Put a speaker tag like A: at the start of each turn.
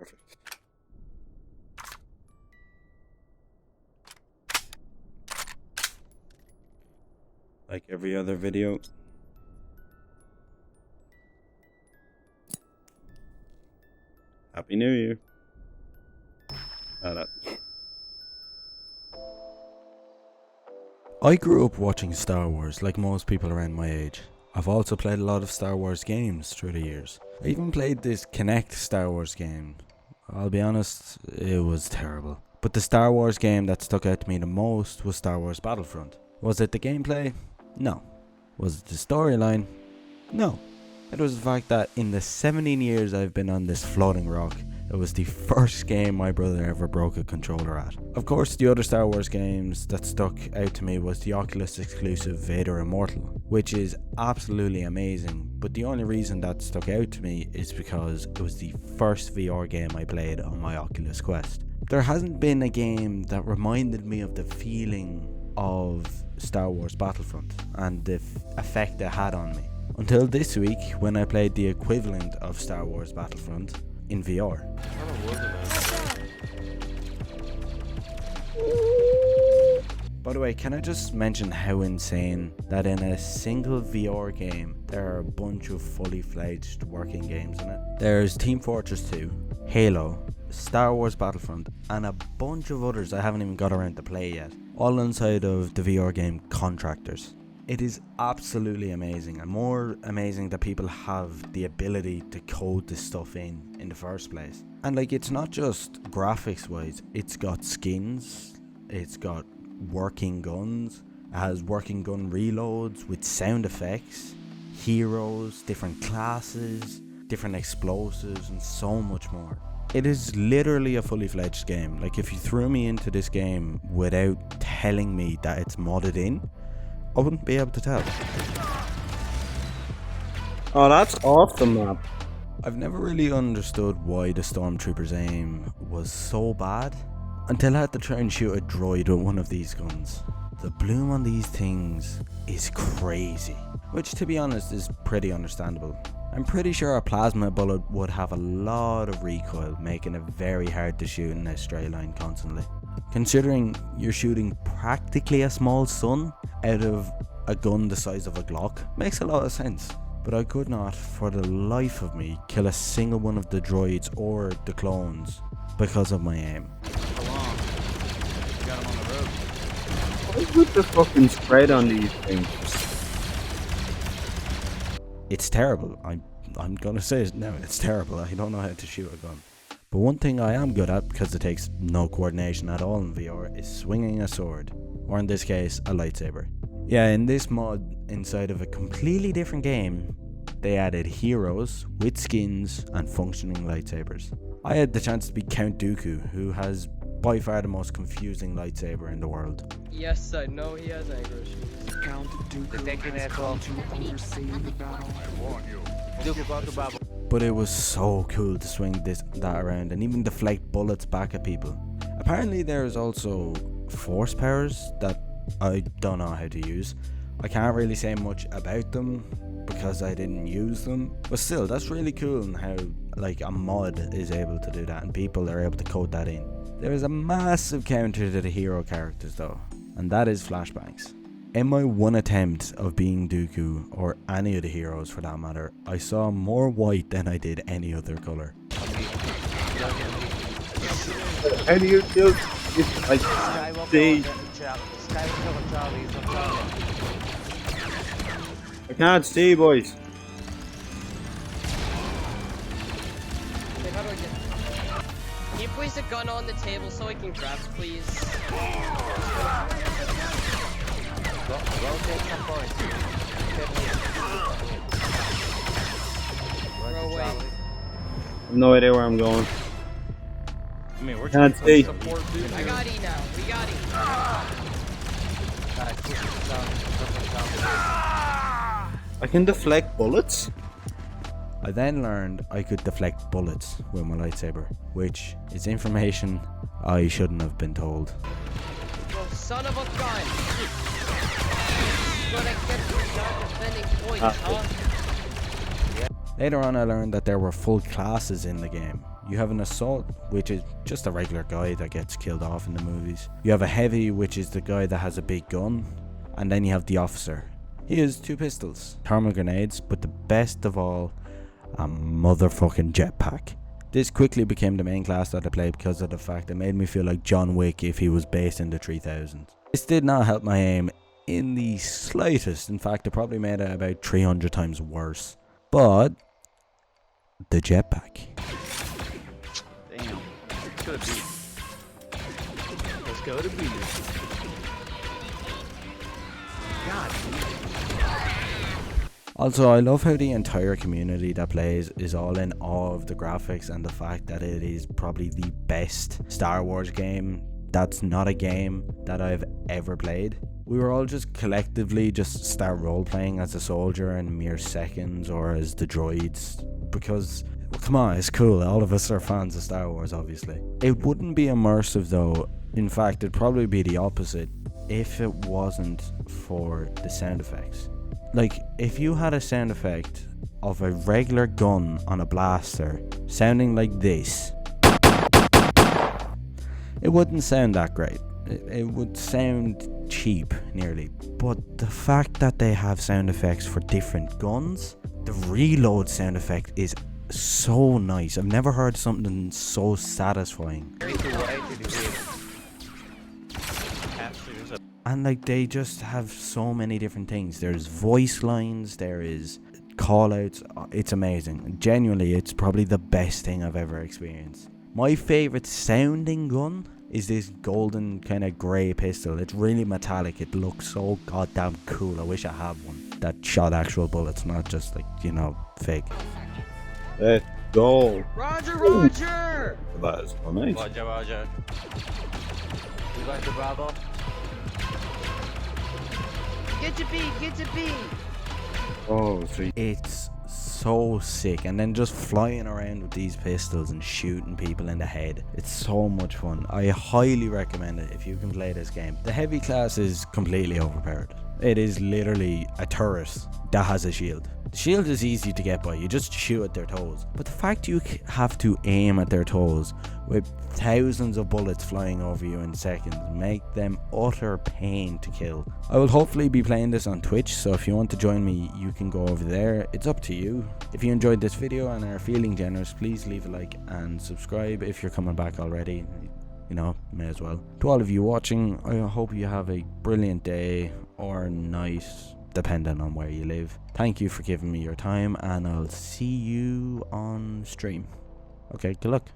A: Perfect. Like every other video. Happy New Year. That. I grew up watching Star Wars like most people around my age. I've also played a lot of Star Wars games through the years. I even played this Kinect Star Wars game. I'll be honest, it was terrible. But the Star Wars game that stuck out to me the most was Star Wars Battlefront. Was it the gameplay? No. Was it the storyline? No. It was the fact that in the 17 years I've been on this floating rock, it was the first game my brother ever broke a controller at. Of course, the other Star Wars games that stuck out to me was the Oculus exclusive Vader Immortal, which is absolutely amazing, but the only reason that stuck out to me is because it was the first VR game I played on my Oculus Quest. There hasn't been a game that reminded me of the feeling of Star Wars Battlefront and the effect it had on me. Until this week, when I played the equivalent of Star Wars Battlefront in VR. By the way, can I just mention how insane that in a single VR game there are a bunch of fully fledged working games in it? There's Team Fortress 2, Halo, Star Wars Battlefront, and a bunch of others I haven't even got around to play yet, all inside of the VR game Contractors. It is absolutely amazing, and more amazing that people have the ability to code this stuff in the first place. And like, it's not just graphics wise, it's got skins, it's got working guns, it has working gun reloads with sound effects, heroes, different classes, different explosives, and so much more. It is literally a fully fledged game. Like, if you threw me into this game without telling me that it's modded in, I wouldn't be able to tell.
B: Oh, that's off the map.
A: I've never really understood why the Stormtrooper's aim was so bad until I had to try and shoot a droid with one of these guns. The bloom on these things is crazy, which to be honest is pretty understandable. I'm pretty sure a plasma bullet would have a lot of recoil, making it very hard to shoot in a straight line constantly. Considering you're shooting practically a small sun out of a gun the size of a Glock, makes a lot of sense. But I could not, for the life of me, kill a single one of the droids or the clones because of my aim.
B: What's with the fucking spread on these things?
A: It's terrible. I'm gonna say it now, it's terrible. I don't know how to shoot a gun. But one thing I am good at, because it takes no coordination at all in VR, is swinging a sword, or in this case, a lightsaber. Yeah, in this mod, inside of a completely different game, they added heroes with skins and functioning lightsabers. I had the chance to be Count Dooku, who has by far the most confusing lightsaber in the world.
C: Yes, I know he has anger issues.
D: Count Dooku has come to oversee the battle. I warn you. Dooku got the battle.
A: But it was so cool to swing that around and even deflect bullets back at people. Apparently there's also force powers that I don't know how to use. I can't really say much about them because I didn't use them. But still, that's really cool, and how like a mod is able to do that and people are able to code that in. There is a massive counter to the hero characters though, and that is flashbangs. In my one attempt of being Dooku, or any of the heroes for that matter, I saw more white than I did any other colour.
B: How do you kill? I see. I can't see, boys.
C: Wait, how do I get... Can you place a gun on the table so I can grab it, please?
D: Rotate some points.
C: Bro, wait.
B: No idea where I'm going.
E: I mean, we're
B: Can't see.
E: support dude.
C: I got E now. We got E.
B: I can deflect bullets?
A: I then learned I could deflect bullets with my lightsaber, which is information I shouldn't have been told.
C: Bro, son of a gun! But I kept not defending points, huh?
A: Later on I learned that there were full classes in the game, You have an assault, which is just a regular guy that gets killed off in the movies. You have a heavy, which is the guy that has a big gun. And then you have the officer. He has 2 pistols, thermal grenades, but the best of all, a motherfucking jetpack. This quickly became the main class that I played because of the fact it made me feel like John Wick if he was based in the 3000s. This did not help my aim in the slightest. In fact, it probably made it about 300 times worse. But the jetpack.
D: Damn. Let's go to B. Let's go to B. God.
A: Also, I love how the entire community that plays is all in awe of the graphics and the fact that it is probably the best Star Wars game that's not a game that I've ever played. We were all just collectively just start role-playing as a soldier in mere seconds or as the droids because, well, come on, it's cool. All of us are fans of Star Wars, obviously. It wouldn't be immersive though. In fact, it'd probably be the opposite if it wasn't for the sound effects. Like, if you had a sound effect of a regular gun on a blaster sounding like this, it wouldn't sound that great. It would sound cheap, nearly. But the fact that they have sound effects for different guns, the reload sound effect is so nice. I've never heard something so satisfying. And like, they just have so many different things. There's voice lines, there is call outs. It's amazing. Genuinely, it's probably the best thing I've ever experienced. My favorite sounding gun is this golden kind of grey pistol. It's really metallic. It looks so goddamn cool. I wish I had one that shot actual bullets, not just like, you know, fake.
B: Let's go.
C: Roger, Roger!
B: That is so nice.
E: Roger, Roger.
D: You like the Bravo?
C: Get to B, get to B!
B: Oh, sweet.
A: It's so sick, and then just flying around with these pistols and shooting people in the head. It's so much fun. I highly recommend it if you can play this game. The heavy class is completely overpowered. It is literally a turret that has a shield. The shield is easy to get by, you just shoot at their toes. But the fact you have to aim at their toes with thousands of bullets flying over you in seconds make them utter pain to kill. I will hopefully be playing this on Twitch, so if you want to join me, you can go over there. It's up to you. If you enjoyed this video and are feeling generous, please leave a like and subscribe if you're coming back already. You know, may as well. To all of you watching, I hope you have a brilliant day or night, depending on where you live. Thank you for giving me your time, and I'll see you on stream. Okay, good luck.